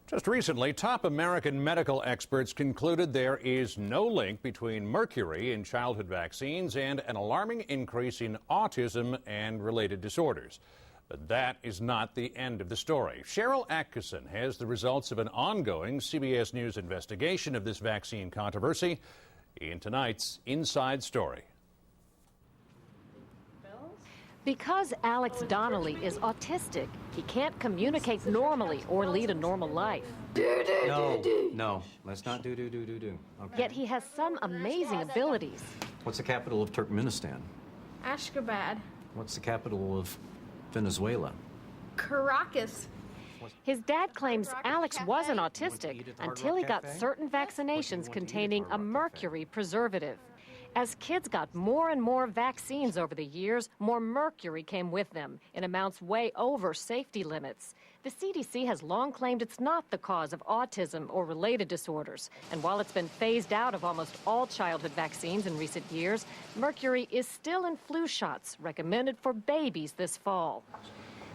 Just recently, top American medical experts concluded there is no link between mercury in childhood vaccines and an alarming increase in autism and related disorders. But that is not the end of the story. Cheryl Atkinson has the results of an ongoing CBS News investigation of this vaccine controversy in tonight's Inside Story. Because Alex Donnelly is autistic, he can't communicate normally or lead a normal life. No, let's not do. Okay. Yet he has some amazing abilities. What's the capital of Turkmenistan? Ashgabat. What's the capital of Venezuela? Caracas. His dad claims Alex wasn't autistic until he got certain vaccinations containing a mercury preservative. As kids got more and more vaccines over the years, more mercury came with them in amounts way over safety limits. The CDC has long claimed it's not the cause of autism or related disorders. And while it's been phased out of almost all childhood vaccines in recent years, mercury is still in flu shots recommended for babies this fall.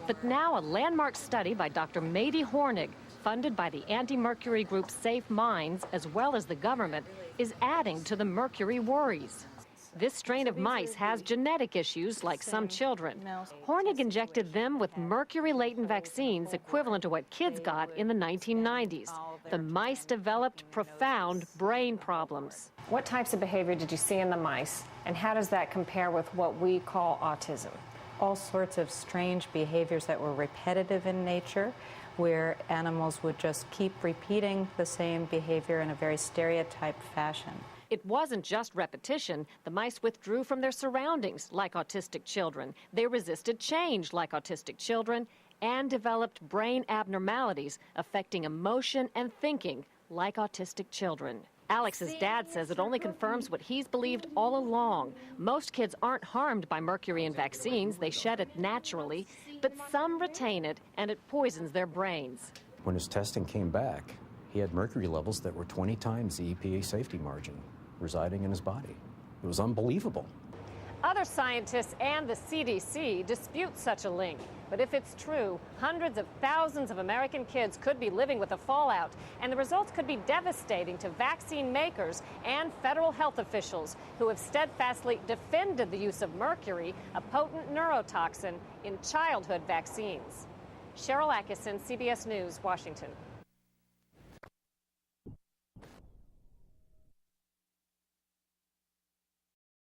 But now a landmark study by Dr. Mady Hornig, funded by the anti-mercury group Safe Minds, as well as the government, is adding to the mercury worries. This strain of mice has genetic issues like some children. Hornig injected them with mercury-laden vaccines equivalent to what kids got in the 1990s. The mice developed profound brain problems. What types of behavior did you see in the mice, and how does that compare with what we call autism? All sorts of strange behaviors that were repetitive in nature, where animals would just keep repeating the same behavior in a very stereotyped fashion. It wasn't just repetition. The mice withdrew from their surroundings like autistic children. They resisted change like autistic children and developed brain abnormalities affecting emotion and thinking like autistic children. Alex's dad says it only confirms what he's believed all along. Most kids aren't harmed by mercury in vaccines. They shed it naturally, but some retain it, and it poisons their brains. When his testing came back, he had mercury levels that were 20 times the EPA safety margin residing in his body. It was unbelievable. Other scientists and the CDC dispute such a link. But if it's true, hundreds of thousands of American kids could be living with the fallout, and the results could be devastating to vaccine makers and federal health officials who have steadfastly defended the use of mercury, a potent neurotoxin, in childhood vaccines. Cheryl Atkinson, CBS News, Washington.